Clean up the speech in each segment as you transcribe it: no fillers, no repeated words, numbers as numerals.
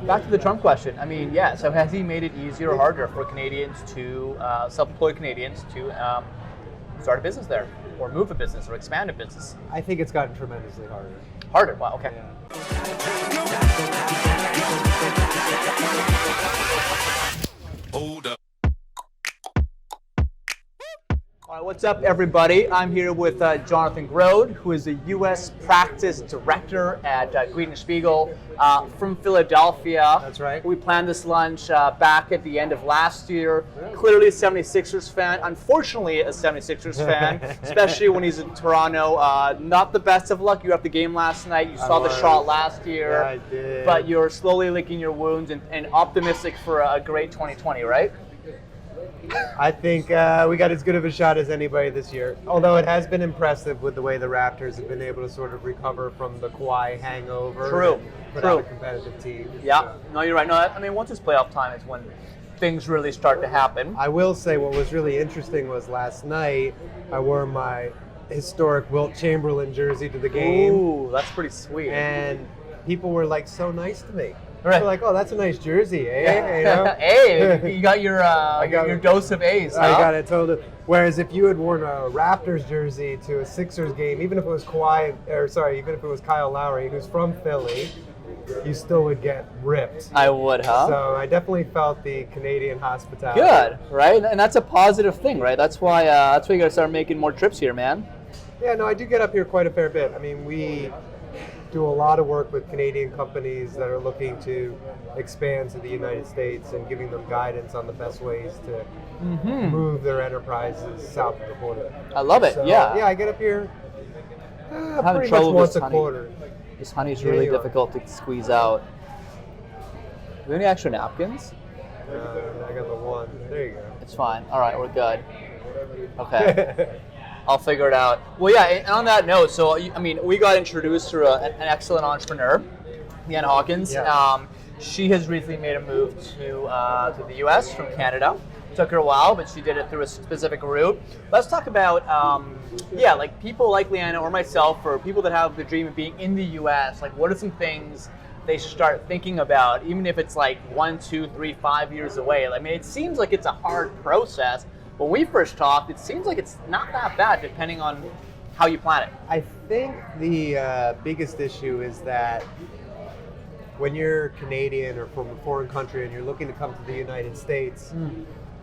back to the Trump question. I mean, yeah. So has he made it easier or harder for Canadians to self-employed Canadians to start a business there, or move a business, or expand a business? I think it's gotten tremendously harder. Harder. Wow. Okay. Yeah. Hold up. All right, what's up, everybody? I'm here with Jonathan Grode, who is the U.S. Practice Director at Spiegel from Philadelphia. That's right. We planned this lunch back at the end of last year. Clearly a 76ers fan. Unfortunately, a 76ers fan, especially when he's in Toronto. Not the best of luck. You were at the game last night. You saw the shot last year. Yeah, I did. But you're slowly licking your wounds and optimistic for a great 2020, right? I think we got as good of a shot as anybody this year. Although it has been impressive with the way the Raptors have been able to sort of recover from the Kawhi hangover. True. And put out a competitive team. Yeah. So. No, you're right. No, I mean, once it's playoff time is when things really start to happen. I will say what was really interesting was last night I wore my historic Wilt Chamberlain jersey to the game. Ooh, that's pretty sweet. And people were like so nice to me. Right. They're like, oh, that's a nice jersey, eh? Yeah. You know? Hey, you got your dose of A's, huh? I got it totally. Whereas if you had worn a Raptors jersey to a Sixers game, even if it was even if it was Kyle Lowry, who's from Philly, you still would get ripped. I would, huh? So I definitely felt the Canadian hospitality. Good, right? And that's a positive thing, right? That's why you got to start making more trips here, man. Yeah, no, I do get up here quite a fair bit. I mean, we do a lot of work with Canadian companies that are looking to expand to the United States and giving them guidance on the best ways to move their enterprises south of the border. I love it, So, yeah. Yeah, I get up here Having pretty trouble much with once a honey. quarter. This honey's Yeah, really you are. difficult to squeeze out. Do we have any extra napkins? I got the one. There you go. It's fine. All right, we're good. Okay. I'll figure it out. Well, yeah, and on that note, so, I mean, we got introduced through an excellent entrepreneur, Leanne Hawkins. Yeah. She has recently made a move to the U.S. from Canada. Took her a while, but she did it through a specific route. Let's talk about, like people like Leanna or myself, or people that have the dream of being in the U.S., like what are some things they should start thinking about, even if it's like 1, 2, 3, 5 years away? I mean, it seems like it's a hard process. When we first talked, it seems like it's not that bad depending on how you plan it. I think the biggest issue is that when you're Canadian or from a foreign country and you're looking to come to the United States,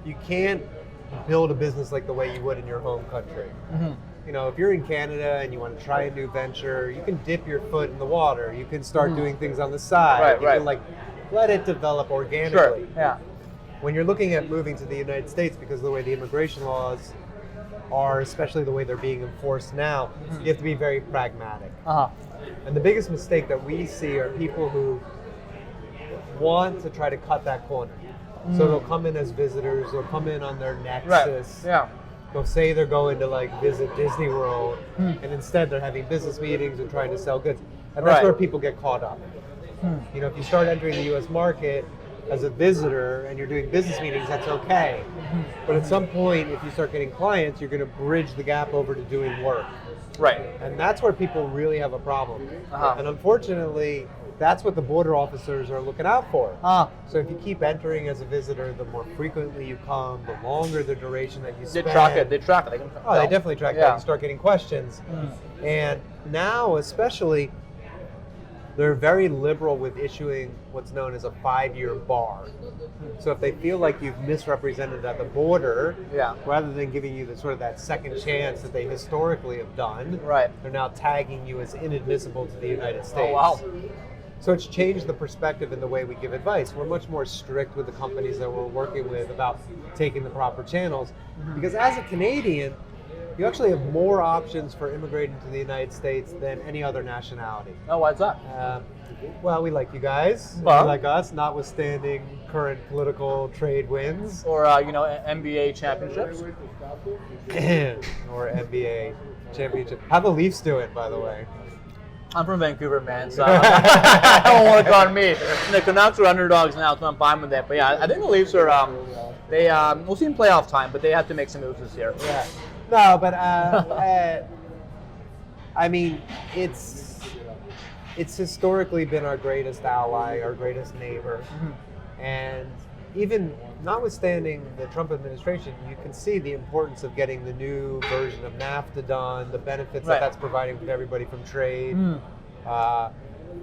you can't build a business like the way you would in your home country. You know, if you're in Canada and you want to try a new venture, you can dip your foot in the water. You can start doing things on the side. You can let it develop organically. Sure. Yeah. When you're looking at moving to the United States, because of the way the immigration laws are, especially the way they're being enforced now, you have to be very pragmatic. And the biggest mistake that we see are people who want to try to cut that corner. So they'll come in as visitors, they'll come in on their nexus. Right. Yeah. They'll say they're going to like visit Disney World, and instead they're having business meetings and trying to sell goods. And that's where people get caught up. You know, if you start entering the U.S. market as a visitor and you're doing business meetings, that's okay. But at some point, if you start getting clients, you're going to bridge the gap over to doing work. Right. And that's where people really have a problem. And unfortunately, that's what the border officers are looking out for. So if you keep entering as a visitor, the more frequently you come, the longer the duration that you spend. They track it. They Definitely track that. You start getting questions. And now, especially, they're very liberal with issuing what's known as a 5-year bar. So if they feel like you've misrepresented at the border, rather than giving you the sort of that second chance that they historically have done, they're now tagging you as inadmissible to the United States. Oh, wow. So it's changed the perspective in the way we give advice. We're much more strict with the companies that we're working with about taking the proper channels. Because as a Canadian, you actually have more options for immigrating to the United States than any other nationality. Oh, why's that? Well, we like you guys. You like us, notwithstanding current political trade wins. Or, NBA championships. Or NBA championship. How the Leafs doing, by the way? I'm from Vancouver, man, so I don't want to call me. And the Canucks are underdogs now, so I'm fine with that. But yeah, I think the Leafs are, we'll see in playoff time, but they have to make some moves this year. Yeah. No, but I mean, it's it's historically been our greatest ally, our greatest neighbor. And even notwithstanding the Trump administration, you can see the importance of getting the new version of NAFTA done, the benefits that that's providing to everybody from trade.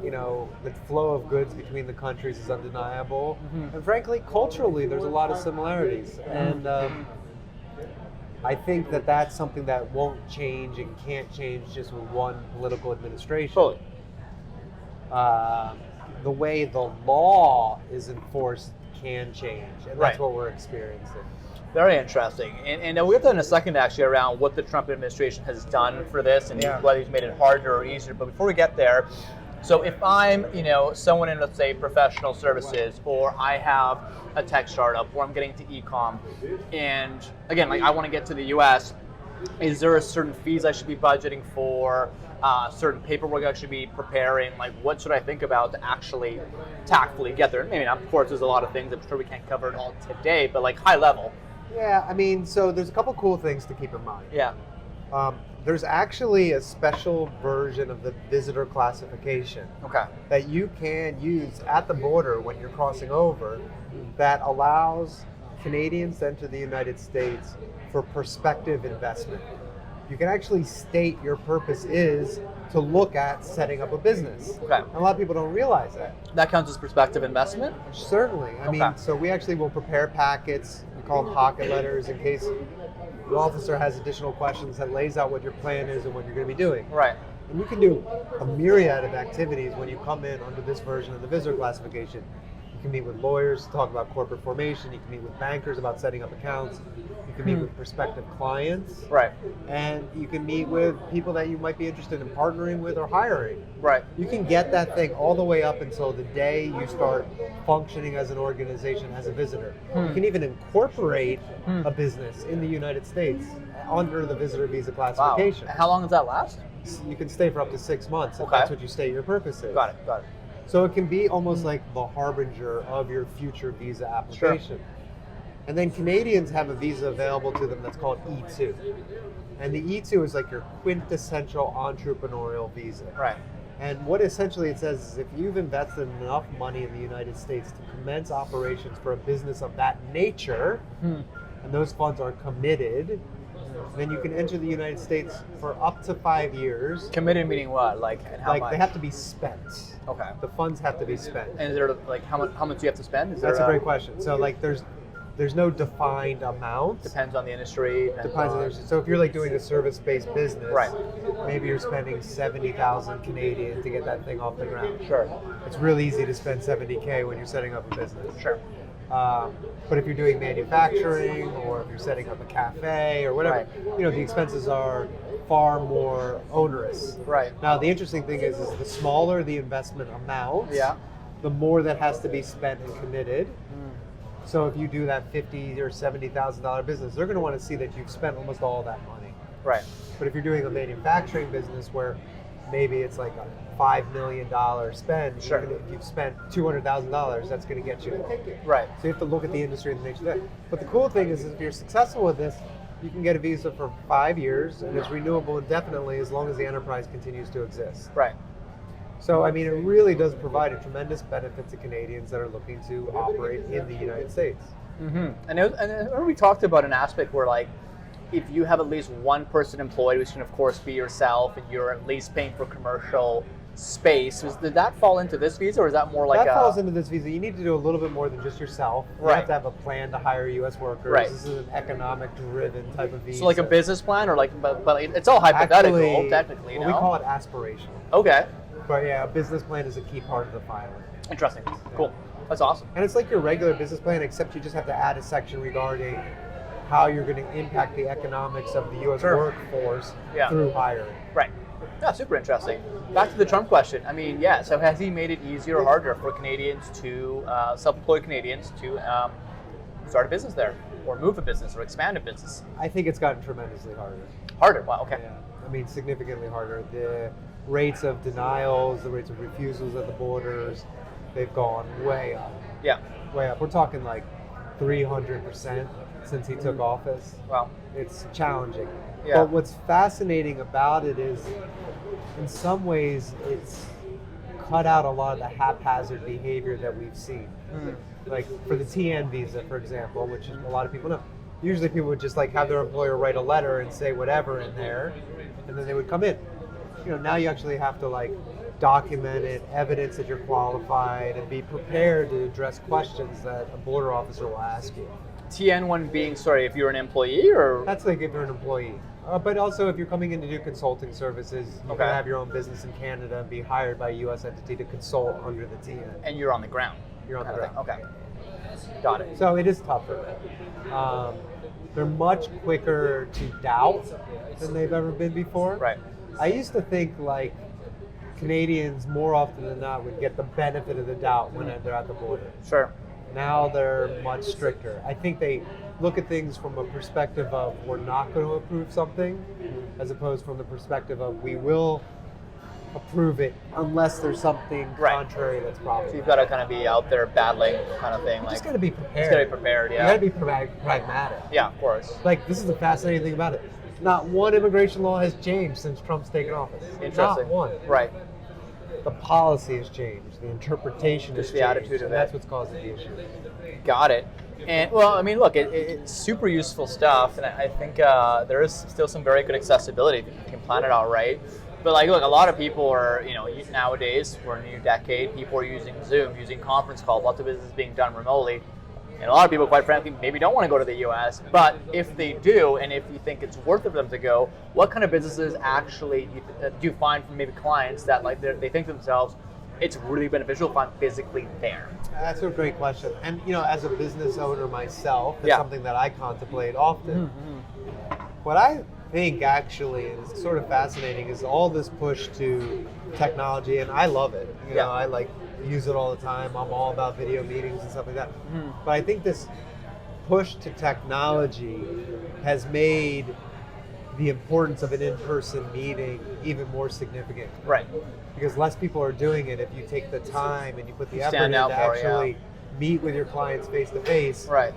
You know, the flow of goods between the countries is undeniable. And frankly, culturally, there's a lot of similarities. And I think that that's something that won't change and can't change just with one political administration. Totally. The way the law is enforced can change, and that's what we're experiencing. Very interesting. And we'll get to in a second actually around what the Trump administration has done for this and whether he's made it harder or easier. But before we get there, so if I'm, you know, someone in, let's say, professional services, or I have a tech startup, or I'm getting into e-com, and again, like I want to get to the U.S., is there a certain fees I should be budgeting for, certain paperwork I should be preparing? Like, what should I think about to actually tactfully get there? Maybe, of course, there's a lot of things. I'm sure we can't cover it all today, but like high level. Yeah, I mean, so there's a couple cool things to keep in mind. Yeah. There's actually a special version of the visitor classification that you can use at the border when you're crossing over that allows Canadians to enter the United States for prospective investment. You can actually state your purpose is to look at setting up a business. And a lot of people don't realize that. That counts as prospective investment? Certainly. I mean, so we actually will prepare packets, we call them pocket letters, in case the officer has additional questions that lays out what your plan is and what you're going to be doing. Right. And you can do a myriad of activities when you come in under this version of the visitor classification. You can meet with lawyers to talk about corporate formation. You can meet with bankers about setting up accounts. You can meet with prospective clients. Right. And you can meet with people that you might be interested in partnering with or hiring. Right. You can get that thing all the way up until the day you start functioning as an organization as a visitor. You can even incorporate a business in the United States under the visitor visa classification. Wow. How long does that last? You can stay for up to 6 months if that's what you state your purpose is. Got it. So it can be almost like the harbinger of your future visa application. And then Canadians have a visa available to them that's called E2. And the E2 is like your quintessential entrepreneurial visa. Right. And what essentially it says is if you've invested enough money in the United States to commence operations for a business of that nature, and those funds are committed, then you can enter the United States for up to 5 years. Committed meaning what? Like, and how much? They have to be spent. Okay. The funds have to be spent. And is there like how much do you have to spend? That's a great question. So like there's no defined amount. Depends on the industry. Depends on the industry. So if you're like doing a service-based business, maybe you're spending 70,000 Canadian to get that thing off the ground. Sure. It's really easy to spend 70K when you're setting up a business. Sure. But if you're doing manufacturing or if you're setting up a cafe or whatever, you know, the expenses are far more onerous. Right. Now, the interesting thing is the smaller the investment amount, the more that has to be spent and committed. So if you do that $50,000 or $70,000 business, they're going to want to see that you've spent almost all that money. Right. But if you're doing a manufacturing business where maybe it's like a $5 million spend, if you've spent $200,000, that's going to get you. Right. So you have to look at the industry and the nature of that. But the cool thing is if you're successful with this, you can get a visa for 5 years, and it's renewable indefinitely as long as the enterprise continues to exist. Right. So, I mean, it really does provide a tremendous benefit to Canadians that are looking to operate in the United States. And we talked about an aspect where, like, if you have at least one person employed, which can, of course, be yourself, and you're at least paying for commercial space, did that fall into this visa, or is that more like that falls into this visa? You need to do a little bit more than just yourself. You have to have a plan to hire U.S. workers. Right. This is an economic-driven type of visa. So like a business plan, or like, but it's all hypothetical, technically. We call it aspirational. Okay. But yeah, a business plan is a key part of the filing. Interesting. Cool. That's awesome. And it's like your regular business plan, except you just have to add a section regarding how you're going to impact the economics of the U.S. workforce through hiring. Right. Yeah, super interesting. Back to the Trump question. I mean, so has he made it easier or harder for Canadians to, self-employed Canadians to start a business there, or move a business, or expand a business? I think it's gotten tremendously harder. Harder? Wow, okay. Yeah. I mean, significantly harder. The rates of denials, the rates of refusals at the borders, they've gone way up. Yeah. Way up. We're talking like 300% since he took office. Wow. It's challenging. Yeah. But what's fascinating about it is, in some ways, cut out a lot of the haphazard behavior that we've seen. Mm. Like for the TN visa, for example, which a lot of people know. Usually people would just like have their employer write a letter and say whatever in there, and then they would come in. Now you actually have to like document it, evidence that you're qualified, and be prepared to address questions that a border officer will ask you. TN one being, sorry, if you're an employee or? That's like if you're an employee. But also if you're coming in to do consulting services, you can have your own business in Canada and be hired by a U.S. entity to consult under the TN. And you're on the ground. You're on the ground. Okay. Got it. So it is tougher. They're much quicker to doubt than they've ever been before. Right. I used to think like Canadians more often than not would get the benefit of the doubt when they're at the border. Sure. Now they're much stricter. I think they look at things from a perspective of we're not going to approve something, as opposed from the perspective of we will approve it unless there's something contrary that's problematic. So you've got to kind of be out there battling kind of thing. You just got to be prepared. Just got to be prepared, yeah. You got to be pragmatic. Yeah, of course. Like, this is the fascinating thing about it. Not one immigration law has changed since Trump's taken office. Interesting. Not one. Right. The policy has changed. The interpretation has Just the changed. attitude of it. That's what's causing the issue. Got it. And well, I mean, look, it's super useful stuff, and I think there is still some very good accessibility if you can plan it out right. But like, look, a lot of people are, nowadays, we're in a new decade, people are using Zoom, using conference calls, lots of business being done remotely. And a lot of people, quite frankly, maybe don't want to go to the U.S., but if they do, and if you think it's worth it for them to go, what kind of businesses actually do you find from maybe clients that like they think to themselves, it's really beneficial if I'm physically there? That's a great question. And, as a business owner myself, it's something that I contemplate often. Mm-hmm. What I think actually is sort of fascinating is all this push to technology, and I love it. I like use it all the time. I'm all about video meetings and stuff like that. Mm. But I think this push to technology has made the importance of an in-person meeting even more significant. Right. Because less people are doing it if you take the time and you put the effort in to actually meet with your clients face to face. Right.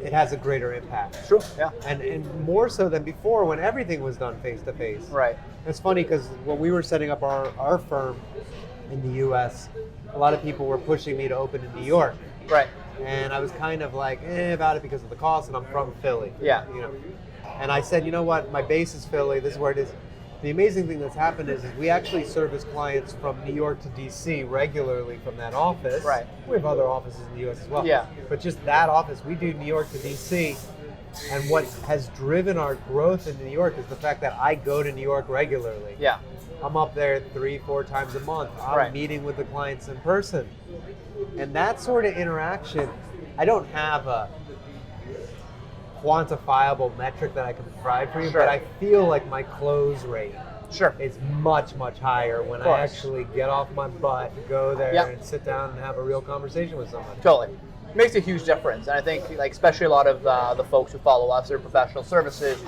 It has a greater impact. True. Yeah. And more so than before when everything was done face to face. Right. It's funny because when we were setting up our firm in the U.S., a lot of people were pushing me to open in New York. Right. And I was kind of like, about it because of the cost, and I'm from Philly. Yeah. And I said, you know what, my base is Philly, this is where it is. The amazing thing that's happened is we actually service clients from New York to D.C. regularly from that office. Right. We have other offices in the U.S. as well. Yeah. But just that office, we do New York to D.C. And what has driven our growth in New York is the fact that I go to New York regularly. Yeah. I'm up there 3-4 times a month. I'm meeting with the clients in person. And that sort of interaction, I don't have a quantifiable metric that I can provide for you, but I feel like my close rate is much, much higher when I actually get off my butt, go there and sit down and have a real conversation with somebody. Totally. It makes a huge difference. And I think, especially a lot of the folks who follow us, their professional services,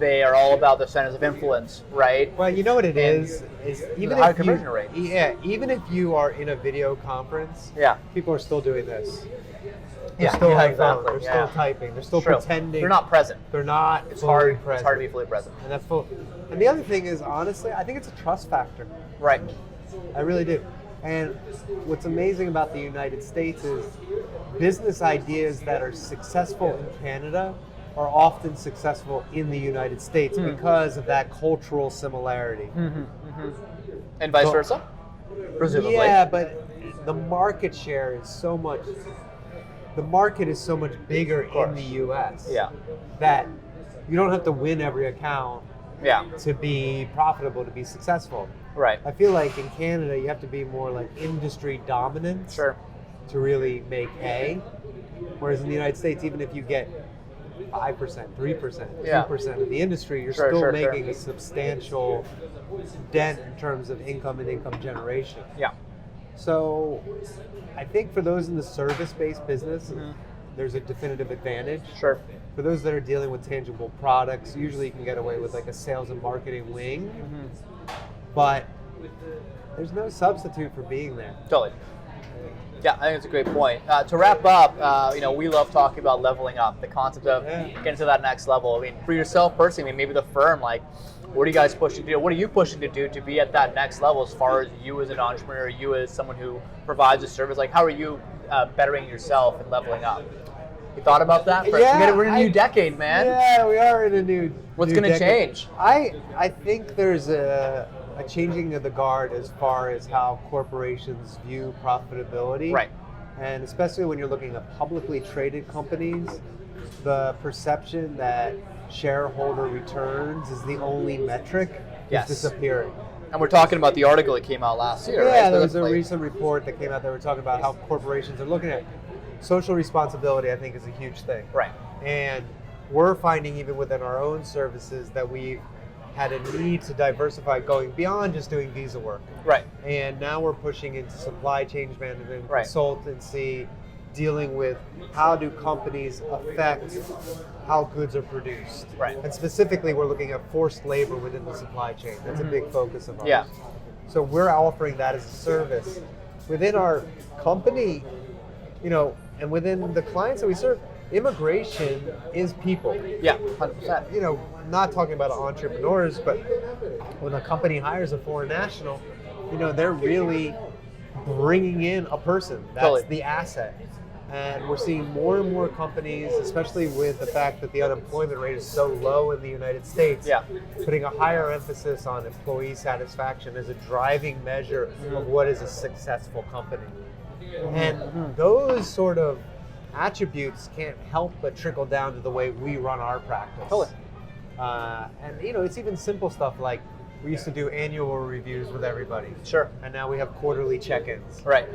they are all about the centers of influence, right? Well, you know what it is even high if conversion rate. Yeah, even if you are in a video conference, people are still doing this. They're still on the phone. They're still typing. They're still pretending. They're not present. They're not. It's fully hard. present. It's hard to be fully present. And that's full. And the other thing is, honestly, I think it's a trust factor. Right. I really do. And what's amazing about the United States is business ideas that are successful in Canada are often successful in the United States because of that cultural similarity. And vice versa, presumably. Yeah, but the market share is so much. The market is so much bigger in the U.S. that you don't have to win every account to be profitable, to be successful. Right. I feel like in Canada you have to be more like industry dominant to really make hay. Whereas in the United States, even if you get 5%, 3%, 2% of the industry, you're still making a substantial dent in terms of income and income generation. Yeah. So I think for those in the service-based business, there's a definitive advantage. Sure. For those that are dealing with tangible products, usually you can get away with like a sales and marketing wing, but there's no substitute for being there. Totally. Yeah, I think it's a great point. To wrap up, we love talking about leveling up, the concept of getting to that next level. I mean, for yourself personally, maybe the firm, What are you guys pushing to do? What are you pushing to do to be at that next level as far as you as an entrepreneur, you as someone who provides a service? Like, how are you bettering yourself and leveling up? You thought about that? We're in a new decade, man. Yeah, we are in a new. What's going to change? I think there's a changing of the guard as far as how corporations view profitability. Right. And especially when you're looking at publicly traded companies, the perception that shareholder returns is the only metric Yes. is disappearing. And we're talking about the article that came out last year, right? Yeah, So there was that's a like- recent report that came out that were talking about how corporations are looking at social responsibility. I think is a huge thing. Right. And we're finding even within our own services that we've had a need to diversify going beyond just doing visa work. Right. And now we're pushing into supply chain management, Right. consultancy, dealing with how do companies affect how goods are produced. Right. And specifically, we're looking at forced labor within the supply chain. That's a big focus of ours. Yeah. So we're offering that as a service. Within our company, and within the clients that we serve, immigration is people. Yeah, 100%. Not talking about entrepreneurs, but when a company hires a foreign national, they're really bringing in a person. That's Totally. the asset. And we're seeing more and more companies, especially with the fact that the unemployment rate is so low in the United States, Yeah. putting a higher emphasis on employee satisfaction as a driving measure of what is a successful company. And those sort of attributes can't help but trickle down to the way we run our practice. Totally. And it's even simple stuff like we used to do annual reviews with everybody. Sure. And now we have quarterly check-ins. Right.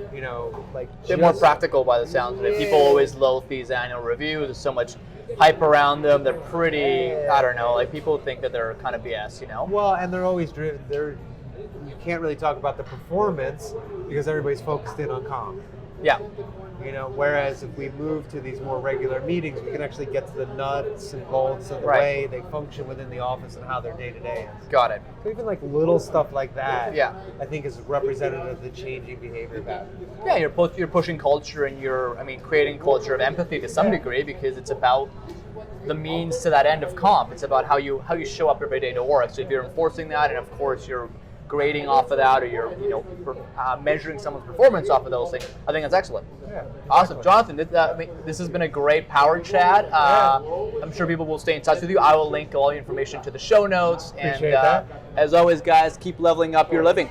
Like A bit more just- practical by the sounds of it. People always loathe these annual reviews. There's so much hype around them. They're pretty, I don't know, like people think that they're kind of BS, Well, and they're always driven. You can't really talk about the performance because everybody's focused in on comp. Yeah. Whereas if we move to these more regular meetings, we can actually get to the nuts and bolts of the Right. way they function within the office and how their day-to-day is. Got it. So even like little stuff like that, Yeah. I think is representative of the changing behavior pattern. Yeah, you're pushing culture and creating culture of empathy to some degree because it's about the means to that end of comp. It's about how you show up every day to work. So if you're enforcing that, and of course you're grading off of that, or you're measuring someone's performance off of those things, I think that's excellent. Yeah. Awesome, Jonathan. This has been a great power chat. I'm sure people will stay in touch with you. I will link all the information to the show notes. Appreciate and that. as always, guys, keep leveling up your living.